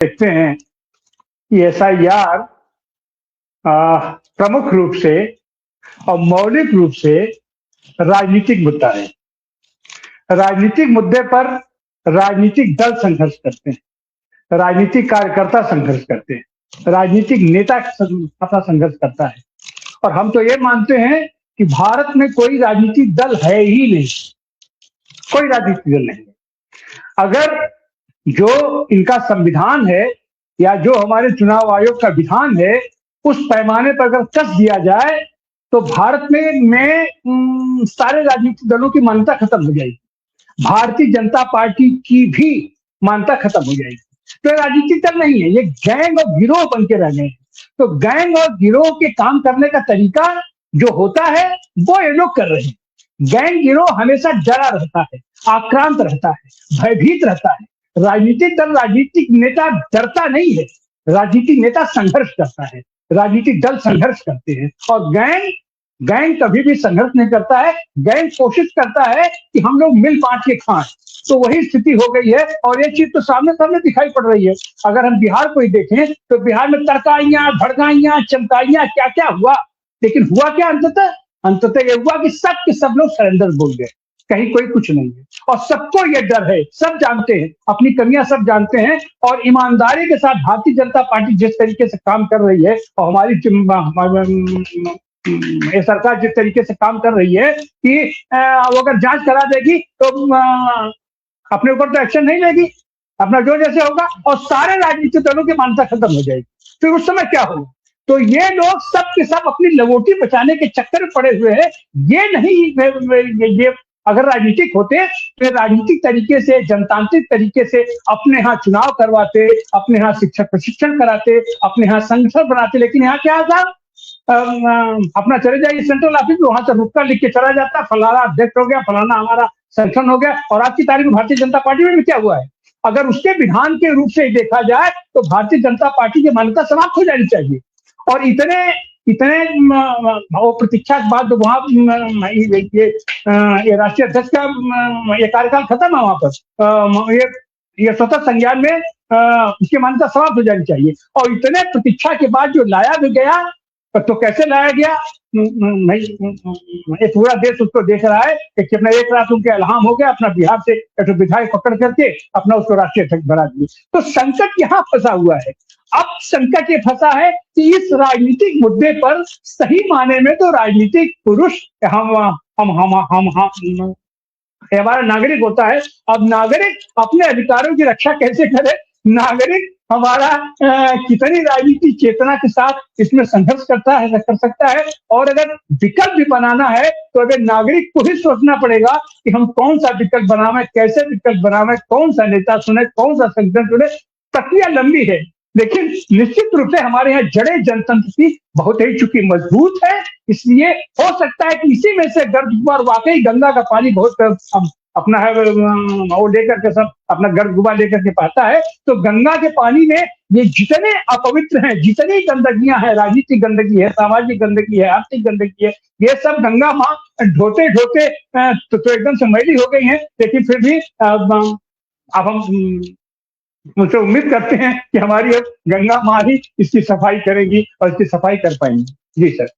देखते हैं कि एसआईआर प्रमुख रूप से और मौलिक रूप से राजनीतिक मुद्दा है। राजनीतिक मुद्दे पर राजनीतिक दल संघर्ष करते हैं, राजनीतिक कार्यकर्ता संघर्ष करते हैं, राजनीतिक नेता अपना संघर्ष करता है। और हम तो ये मानते हैं कि भारत में कोई राजनीतिक दल है ही नहीं, कोई राजनीतिक दल नहीं है। अगर जो इनका संविधान है या जो हमारे चुनाव आयोग का विधान है उस पैमाने पर अगर कस दिया जाए तो भारत में सारे राजनीतिक दलों की मान्यता खत्म हो जाएगी, भारतीय जनता पार्टी की भी मान्यता खत्म हो जाएगी। तो राजनीतिक दल नहीं है, ये गैंग और गिरोह बन के रह गए हैं। तो गैंग और गिरोह के काम करने का तरीका जो होता है वो ये लोग कर रहे हैं। गैंग गिरोह हमेशा डरा रहता है, आक्रांत रहता है, भयभीत रहता है। राजनीतिक दल, राजनीतिक नेता डरता नहीं है, राजनीतिक नेता संघर्ष करता है, राजनीतिक दल संघर्ष करते हैं। और गैंग कभी भी संघर्ष नहीं करता है। गैंग कोशिश करता है कि हम लोग मिल बांट के खाएं। तो वही स्थिति हो गई है और ये चीज तो सामने सामने दिखाई पड़ रही है। अगर हम बिहार को ही देखें तो बिहार में तड़काइयां, भड़काइयां, चमकाइयां, क्या क्या हुआ, लेकिन हुआ क्या अंततः ये हुआ कि सब लोग सरेंडर बोल गए, कहीं कोई कुछ नहीं है। और सबको ये डर है, सब जानते हैं, अपनी कमियां सब जानते हैं। और ईमानदारी के साथ भारतीय जनता पार्टी जिस तरीके से काम कर रही है और हमारी ये सरकार जिस तरीके से काम कर रही है कि वो अगर जांच करा देगी तो अपने ऊपर तो एक्शन नहीं लेगी, अपना जो जैसे होगा और सारे राजनीतिक दलों की मान्यता खत्म हो जाएगी। फिर उस समय क्या होगा? तो ये लोग सब के सब अपनी लवोटी बचाने के चक्कर में पड़े हुए हैं। ये नहीं, ये अगर राजनीतिक होते तो राजनीतिक तरीके से, जनतांत्रिक तरीके से अपने यहाँ चुनाव करवाते, अपने यहाँ शिक्षक प्रशिक्षण कराते, अपने यहाँ संगठन बनाते। लेकिन यहाँ क्या था, अपना चले जाइए सेंट्रल ऑफिस में, वहां से रुपका लिख के चला जाता, फलाना अध्यक्ष हो गया, फलाना हमारा संगठन हो गया। और आज की तारीख में भारतीय जनता पार्टी में भी क्या हुआ है? अगर उसके विधान के रूप से देखा जाए तो भारतीय जनता पार्टी की मान्यता समाप्त हो जानी चाहिए। और इतने वो प्रतीक्षा के बाद वहां ये राष्ट्रीय अध्यक्ष का ये कार्यकाल खत्म है, वहां पर ये स्वतः संज्ञान में उसकी मान्यता समाप्त हो जानी चाहिए। और इतने प्रतीक्षा के बाद जो लाया भी गया तो कैसे लाया गया? नहीं, पूरा देश उसको देख रहा है कि अपना एक रात उनके इल्हाम हो गया, अपना बिहार से एक विधायक पकड़ करके अपना उसको राष्ट्रीय अध्यक्ष बना दिए। तो संकट यहाँ फंसा हुआ है। अब संकट ये फंसा है कि इस राजनीतिक मुद्दे पर सही माने में तो राजनीतिक पुरुष हमारा नागरिक होता है। अब नागरिक अपने अधिकारों की रक्षा कैसे करे? नागरिक हमारा कितनी राजनीतिक चेतना के साथ इसमें संघर्ष कर सकता है। और अगर विकल्प भी बनाना है तो अगर नागरिक को ही सोचना पड़ेगा कि हम कौन सा विकल्प बनावे, कैसे विकल्प बनावे, कौन सा नेता चुने, कौन सा संगठन चुने। प्रक्रिया लंबी है, लेकिन निश्चित रूप से हमारे यहाँ जड़ें जनतंत्र की बहुत ही चुकी मजबूत है। इसलिए हो सकता है कि इसी में से गर्द वाकई गंगा का पानी बहुत अपना है वो लेकर के सब अपना गर्द लेकर के पाता है। तो गंगा के पानी में ये जितने अपवित्र हैं, जितनी गंदगियां हैं, राजनीतिक गंदगी है, सामाजिक गंदगी है, आर्थिक गंदगी है, ये सब गंगा माँ ढोते ढोते तो एकदम से मैली हो गई है। लेकिन फिर भी अब हम उनसे उम्मीद करते हैं कि हमारी अब गंगा माँ ही इसकी सफाई करेगी और इसकी सफाई कर पाएंगी। जी सर।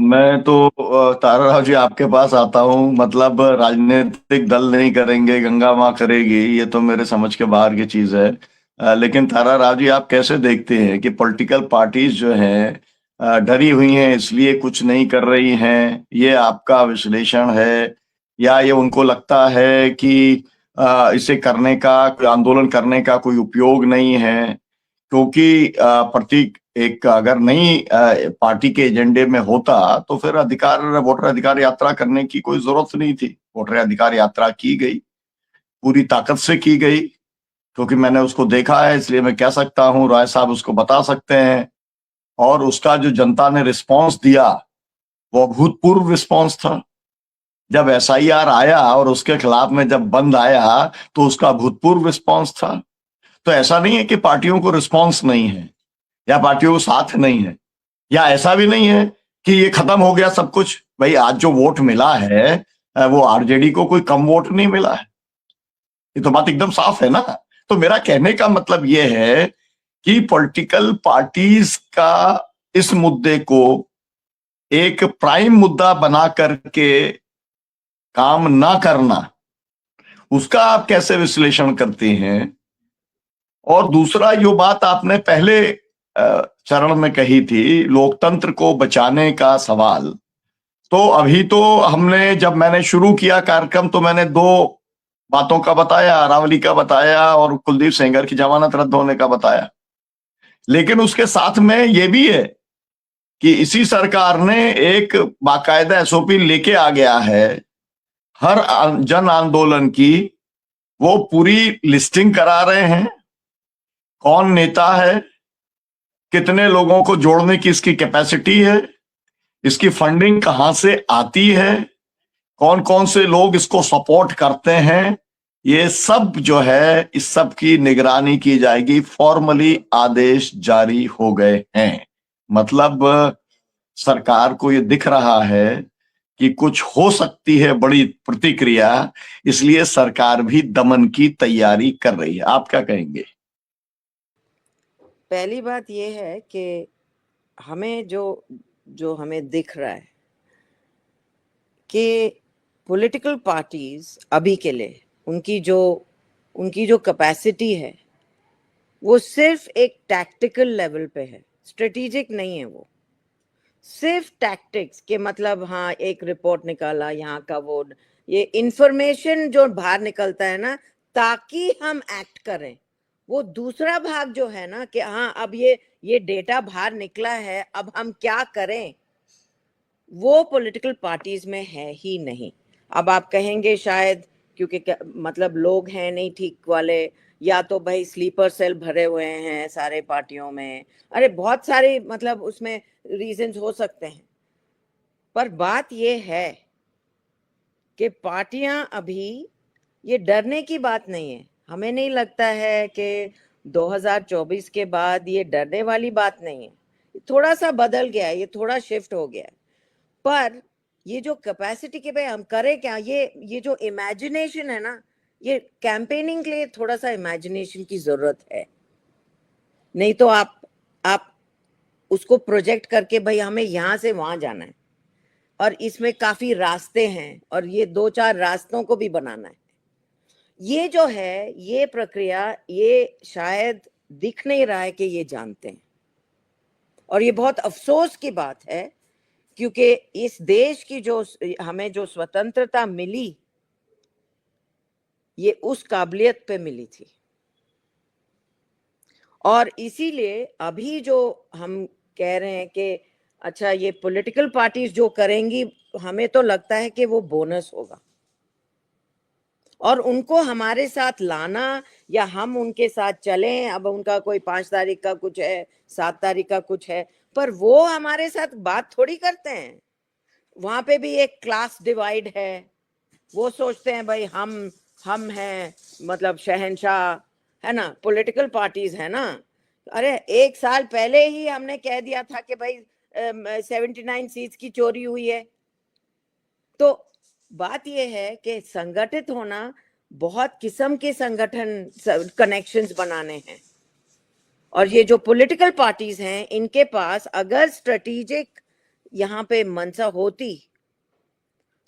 मैं तो ताराराव जी आपके पास आता हूँ। मतलब राजनीतिक दल नहीं करेंगे, गंगा माँ करेगी, ये तो मेरे समझ के बाहर की चीज है। लेकिन ताराराव जी आप कैसे देखते हैं कि पॉलिटिकल पार्टीज जो हैं डरी हुई हैं इसलिए कुछ नहीं कर रही हैं? ये आपका विश्लेषण है या ये उनको लगता है कि इसे करने का, आंदोलन करने का कोई उपयोग नहीं है? क्योंकि प्रतीक एक अगर नहीं पार्टी के एजेंडे में होता तो फिर वोटर अधिकार यात्रा करने की कोई जरूरत नहीं थी। वोटर अधिकार यात्रा की गई, पूरी ताकत से की गई, क्योंकि मैंने उसको देखा है इसलिए मैं कह सकता हूँ, राय साहब उसको बता सकते हैं। और उसका जो जनता ने रिस्पॉन्स दिया वो अभूतपूर्व रिस्पॉन्स था। जब एसआईआर आया और उसके खिलाफ में जब बंद आया तो उसका अभूतपूर्व रिस्पॉन्स था। तो ऐसा नहीं है कि पार्टियों को रिस्पॉन्स नहीं है या पार्टियों को साथ नहीं है, या ऐसा भी नहीं है कि ये खत्म हो गया सब कुछ। भाई आज जो वोट मिला है वो आरजेडी को कोई कम वोट नहीं मिला है, ये तो बात एकदम साफ है ना। तो मेरा कहने का मतलब ये है कि पॉलिटिकल पार्टीज का इस मुद्दे को एक प्राइम मुद्दा बना करके काम ना करना, उसका आप कैसे विश्लेषण करते हैं? और दूसरा, जो बात आपने पहले चरण में कही थी, लोकतंत्र को बचाने का सवाल, तो अभी तो हमने, जब मैंने शुरू किया कार्यक्रम, तो मैंने दो बातों का बताया, अरावली का बताया और कुलदीप सेंगर की जमानत रद्द होने का बताया। लेकिन उसके साथ में ये भी है कि इसी सरकार ने एक बाकायदा एसओपी लेके आ गया है हर जन आंदोलन की। वो पूरी लिस्टिंग करा रहे हैं, कौन नेता है, कितने लोगों को जोड़ने की इसकी कैपेसिटी है, इसकी फंडिंग कहां से आती है, कौन कौन से लोग इसको सपोर्ट करते हैं, ये सब जो है, इस सब की निगरानी की जाएगी। फॉर्मली आदेश जारी हो गए हैं। मतलब सरकार को ये दिख रहा है कि कुछ हो सकती है बड़ी प्रतिक्रिया, इसलिए सरकार भी दमन की तैयारी कर रही है। आप क्या कहेंगे? पहली बात यह है कि हमें जो हमें दिख रहा है कि पॉलिटिकल पार्टीज अभी के लिए उनकी जो कैपेसिटी है वो सिर्फ एक टैक्टिकल लेवल पे है, स्ट्रेटेजिक नहीं है। वो सिर्फ टैक्टिक्स के मतलब, हाँ एक रिपोर्ट निकाला यहाँ का, वो ये इंफॉर्मेशन जो बाहर निकलता है ना, ताकि हम एक्ट करें। वो दूसरा भाग जो है ना कि हाँ अब ये डेटा बाहर निकला है, अब हम क्या करें, वो पॉलिटिकल पार्टीज में है ही नहीं। अब आप कहेंगे शायद क्योंकि मतलब लोग हैं नहीं ठीक वाले, या तो भाई स्लीपर सेल भरे हुए हैं सारे पार्टियों में, अरे बहुत सारे मतलब उसमें रीजंस हो सकते हैं। पर बात ये है कि पार्टियां अभी, ये डरने की बात नहीं है। हमें नहीं लगता है कि 2024 के बाद ये डरने वाली बात नहीं है। थोड़ा सा बदल गया है, ये थोड़ा शिफ्ट हो गया है। पर ये जो कैपेसिटी के भाई हम करें क्या, ये जो इमेजिनेशन है ना, ये कैंपेनिंग के लिए थोड़ा सा इमेजिनेशन की जरूरत है। नहीं तो आप उसको प्रोजेक्ट करके भाई हमें यहां से वहां जाना है, और इसमें काफी रास्ते हैं, और ये 2-4 रास्तों को भी बनाना है। ये जो है, ये प्रक्रिया, ये शायद दिख नहीं रहा है कि ये जानते हैं। और ये बहुत अफसोस की बात है, क्योंकि इस देश की हमें जो स्वतंत्रता मिली, ये उस काबिलियत पे मिली थी। और इसीलिए अभी जो हम कह रहे हैं कि अच्छा ये पॉलिटिकल पार्टीज जो करेंगी, हमें तो लगता है कि वो बोनस होगा, और उनको हमारे साथ लाना या हम उनके साथ चलें। अब उनका कोई 5 तारीख का कुछ है, 7 तारीख का कुछ है, पर वो हमारे साथ बात थोड़ी करते हैं। वहां पे भी एक क्लास डिवाइड है। वो सोचते हैं भाई हम हैं मतलब शहंशाह, है ना, पॉलिटिकल पार्टीज है ना। अरे 1 साल पहले ही हमने कह दिया था कि भाई 79 सीट्स की चोरी हुई है। तो बात यह है कि संगठित होना, बहुत किस्म के संगठन कनेक्शंस बनाने हैं। और ये जो पॉलिटिकल पार्टीज हैं, इनके पास अगर स्ट्रेटेजिक यहाँ पे मंशा होती,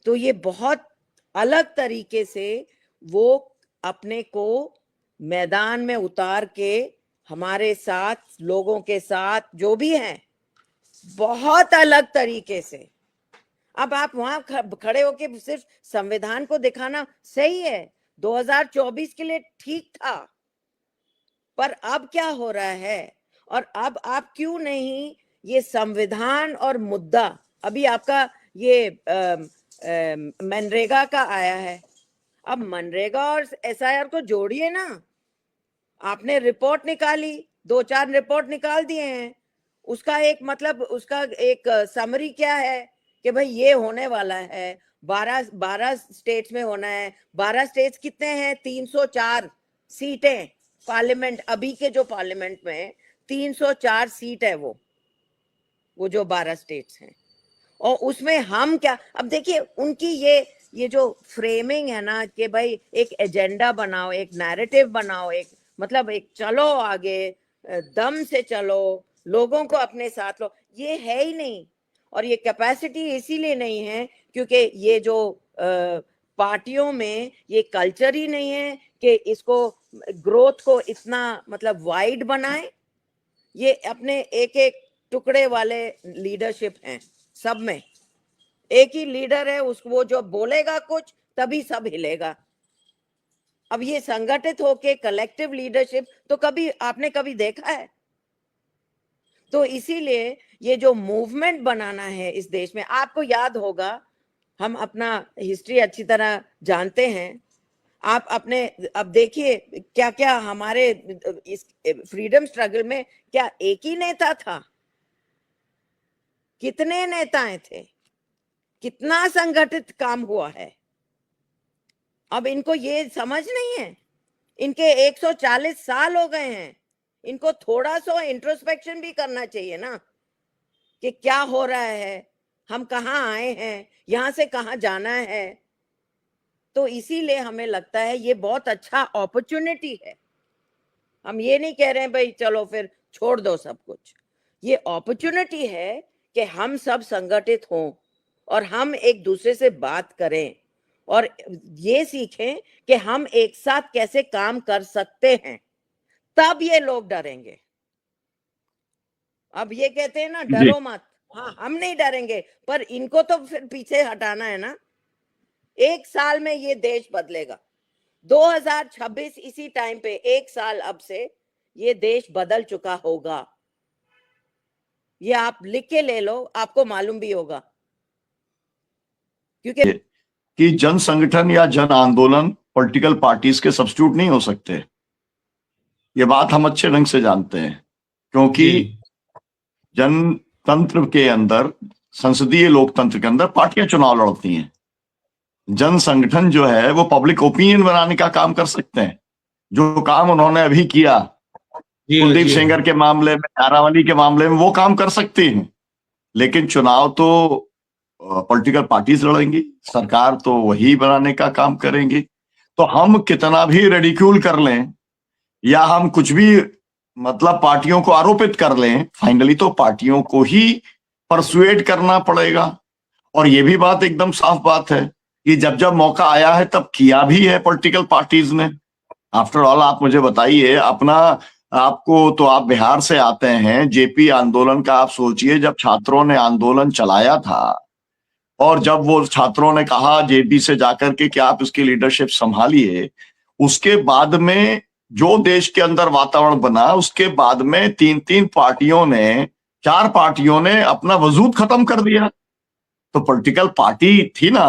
तो ये बहुत अलग तरीके से वो अपने को मैदान में उतार के हमारे साथ, लोगों के साथ जो भी हैं, बहुत अलग तरीके से। अब आप वहां खड़े होके सिर्फ संविधान को दिखाना सही है, 2024 के लिए ठीक था, पर अब क्या हो रहा है? और अब आप क्यों नहीं ये संविधान और मुद्दा, अभी आपका ये मनरेगा का आया है, अब मनरेगा और एसआईआर को जोड़िए ना। आपने रिपोर्ट निकाली, 2-4 रिपोर्ट निकाल दिए हैं, उसका एक मतलब, उसका एक समरी क्या है कि भाई ये होने वाला है, 12 स्टेट्स में होना है। 12 स्टेट्स कितने हैं? 304 सीटें पार्लियामेंट, अभी के जो पार्लियामेंट में 304 सीट है वो जो 12 स्टेट्स हैं। और उसमें हम क्या, अब देखिए उनकी ये जो फ्रेमिंग है ना कि भाई एक एजेंडा बनाओ, एक नैरेटिव बनाओ, एक मतलब एक चलो आगे, दम से चलो, लोगों को अपने साथ लो, ये है ही नहीं। और ये कैपेसिटी इसीलिए नहीं है क्योंकि ये जो पार्टियों में ये कल्चर ही नहीं है कि इसको ग्रोथ को इतना मतलब वाइड बनाए। ये अपने एक एक टुकड़े वाले लीडरशिप हैं सब में। एक ही लीडर है, उसको वो जो बोलेगा कुछ तभी सब हिलेगा। अब ये संगठित होके कलेक्टिव लीडरशिप तो कभी आपने कभी देखा है? तो इसीलिए ये जो मूवमेंट बनाना है इस देश में, आपको याद होगा, हम अपना हिस्ट्री अच्छी तरह जानते हैं। आप अपने अब देखिए क्या क्या हमारे इस फ्रीडम स्ट्रगल में क्या एक ही नेता था? कितने नेताएं थे? कितना संगठित काम हुआ है? अब इनको ये समझ नहीं है। इनके 140 साल हो गए हैं। इनको थोड़ा सा इंट्रोस्पेक्शन भी करना चाहिए ना कि क्या हो रहा है, हम कहाँ आए हैं, यहां से कहाँ जाना है। तो इसीलिए हमें लगता है ये बहुत अच्छा अपॉर्चुनिटी है। हम ये नहीं कह रहे हैं भाई चलो फिर छोड़ दो सब कुछ। ये अपॉर्चुनिटी है कि हम सब संगठित हों और हम एक दूसरे से बात करें और ये सीखें कि हम एक साथ कैसे काम कर सकते हैं। तब ये लोग डरेंगे। अब ये कहते हैं ना जी डरो मत, हाँ हम नहीं डरेंगे, पर इनको तो फिर पीछे हटाना है ना। 1 साल में ये देश बदलेगा। 2026 इसी टाइम पे 1 साल अब से ये देश बदल चुका होगा। ये आप लिख के ले लो, आपको मालूम भी होगा। क्योंकि कि जन संगठन या जन आंदोलन पॉलिटिकल पार्टीज के सब्स्टिट्यूट नहीं हो सकते। ये बात हम अच्छे ढंग से जानते हैं क्योंकि जी जनतंत्र के अंदर, संसदीय लोकतंत्र के अंदर पार्टियां चुनाव लड़ती हैं। जन संगठन जो है वो पब्लिक ओपिनियन बनाने का काम कर सकते हैं। जो काम उन्होंने अभी किया जी हाँ, कुलदीप जी हाँ। सेंगर के मामले में, नारावली के मामले में, वो काम कर सकती हैं। लेकिन चुनाव तो पॉलिटिकल पार्टीज लड़ेंगी, सरकार तो वही बनाने का काम करेंगी। तो हम कितना भी रेडिक्यूल कर लें या हम कुछ भी मतलब पार्टियों को आरोपित कर लें, फाइनली तो पार्टियों को ही परसुएट करना पड़ेगा। और ये भी बात एकदम साफ बात है कि जब जब मौका आया है तब किया भी है पॉलिटिकल पार्टीज ने। आफ्टर ऑल आप मुझे बताइए अपना, आपको तो आप बिहार से आते हैं, जेपी आंदोलन का आप सोचिए, जब छात्रों ने आंदोलन चलाया था और जब वो छात्रों ने कहा जेपी से जाकर के कि आप इसकी लीडरशिप संभालिए, उसके बाद में जो देश के अंदर वातावरण बना, उसके बाद में 3 पार्टियों ने, 4 पार्टियों ने अपना वजूद खत्म कर दिया। तो पॉलिटिकल पार्टी थी ना,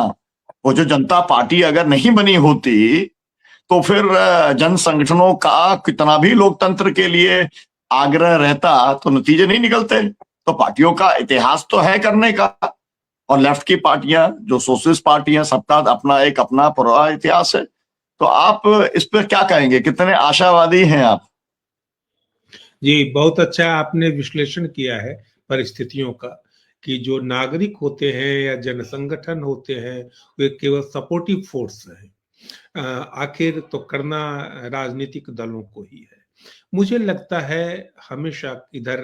वो जो जनता पार्टी अगर नहीं बनी होती तो फिर जन संगठनों का कितना भी लोकतंत्र के लिए आग्रह रहता तो नतीजे नहीं निकलते। तो पार्टियों का इतिहास तो है करने का, और लेफ्ट की पार्टियां जो सोशलिस्ट पार्टियां, सबका अपना एक अपना पूरा इतिहास है। तो आप इस पर क्या कहेंगे, कितने आशावादी हैं आप? जी, बहुत अच्छा आपने विश्लेषण किया है परिस्थितियों का कि जो नागरिक होते हैं या जन संगठन होते हैं वे केवल सपोर्टिव फोर्स है। आखिर तो करना राजनीतिक दलों को ही है। मुझे लगता है हमेशा इधर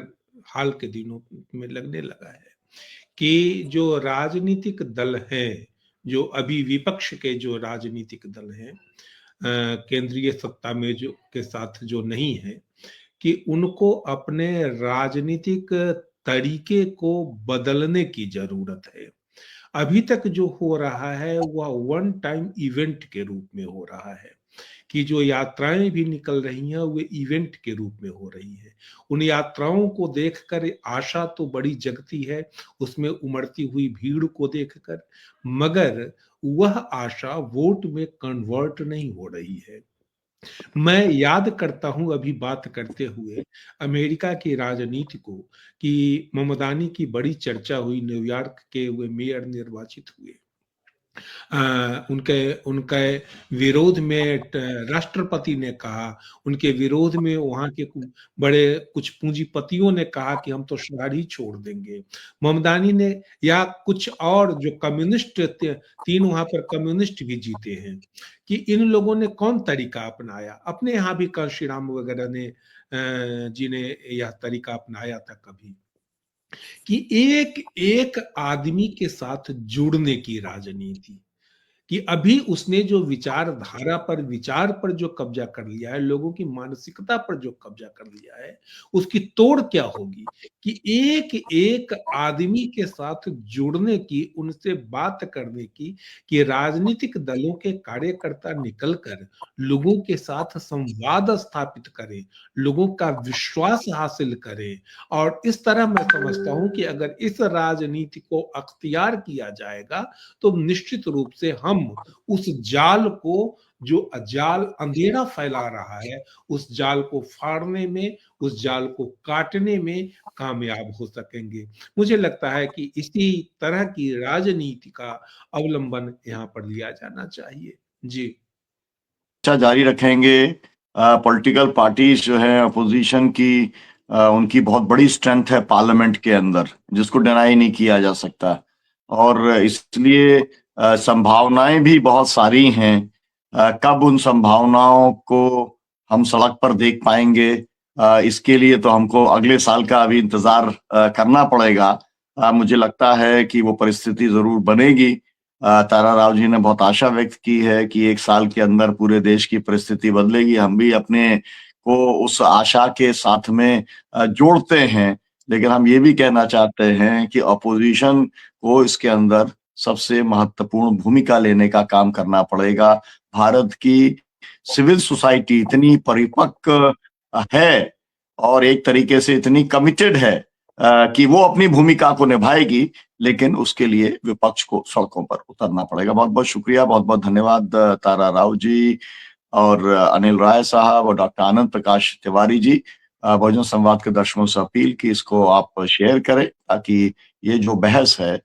हाल के दिनों में लगने लगा है कि जो राजनीतिक दल हैं, जो अभी विपक्ष के जो राजनीतिक दल हैं, केंद्रीय सत्ता में जो के साथ जो नहीं है, कि उनको अपने राजनीतिक तरीके को बदलने की जरूरत है। अभी तक जो हो रहा है वह वन टाइम इवेंट के रूप में हो रहा है कि जो यात्राएं भी निकल रही हैं वे इवेंट के रूप में हो रही हैं। उन यात्राओं को देखकर आशा तो बड़ी जगती है, उसमें उमड़ती हुई भीड़ को देखकर, मगर वह आशा वोट में कन्वर्ट नहीं हो रही है। मैं याद करता हूं अभी बात करते हुए अमेरिका की राजनीति को कि ममदानी की बड़ी चर्चा हुई, न्यूयॉर्क के वे मेयर निर्वाचित हुए। उनके उनके विरोध में राष्ट्रपति ने कहा, उनके विरोध में वहां के बड़े कुछ पूंजीपतियों ने कहा कि हम तो शहर ही छोड़ देंगे। ममदानी ने या कुछ और जो कम्युनिस्ट 3 वहां पर कम्युनिस्ट भी जीते हैं, कि इन लोगों ने कौन तरीका अपनाया। अपने यहाँ भी कांशीराम वगैरह ने जी ने यह तरीका अपनाया था कभी, कि एक एक आदमी के साथ जुड़ने की राजनीति, कि अभी उसने जो विचार पर जो कब्जा कर लिया है, लोगों की मानसिकता पर जो कब्जा कर लिया है, उसकी तोड़ क्या होगी, कि एक एक आदमी के साथ जुड़ने की, उनसे बात करने की, कि राजनीतिक दलों के कार्यकर्ता निकलकर लोगों के साथ संवाद स्थापित करें, लोगों का विश्वास हासिल करें। और इस तरह मैं समझता हूं कि अगर इस राजनीति को अख्तियार किया जाएगा तो निश्चित रूप से हम उस जाल को, जो जाल अंधेरा फैला रहा है, उस जाल को फाड़ने में, उस जाल को काटने में कामयाब हो सकेंगे। मुझे लगता है कि इसी तरह की राजनीति का अवलंबन यहाँ पर लिया जाना चाहिए। जी, अच्छा जारी रखेंगे। पॉलिटिकल पार्टीज जो है अपोजिशन की, उनकी बहुत बड़ी स्ट्रेंथ है पार्लियामेंट के अंदर, जिसको डिनाई नहीं किया जा सकता, और इसलिए संभावनाएं भी बहुत सारी हैं। कब उन संभावनाओं को हम सड़क पर देख पाएंगे, इसके लिए तो हमको अगले साल का अभी इंतजार करना पड़ेगा। मुझे लगता है कि वो परिस्थिति जरूर बनेगी। तारा राव जी ने बहुत आशा व्यक्त की है कि 1 साल के अंदर पूरे देश की परिस्थिति बदलेगी। हम भी अपने को उस आशा के साथ में जोड़ते हैं, लेकिन हम ये भी कहना चाहते हैं कि अपोजिशन को इसके अंदर सबसे महत्वपूर्ण भूमिका लेने का काम करना पड़ेगा। भारत की सिविल सोसाइटी इतनी परिपक्व है और एक तरीके से इतनी कमिटेड है कि वो अपनी भूमिका को निभाएगी, लेकिन उसके लिए विपक्ष को सड़कों पर उतरना पड़ेगा। बहुत बहुत शुक्रिया, बहुत बहुत धन्यवाद तारा राव जी और अनिल राय साहब और डॉक्टर आनंद प्रकाश तिवारी जी। बहुजन संवाद के दर्शकों से अपील कि इसको आप शेयर करें, ताकि ये जो बहस है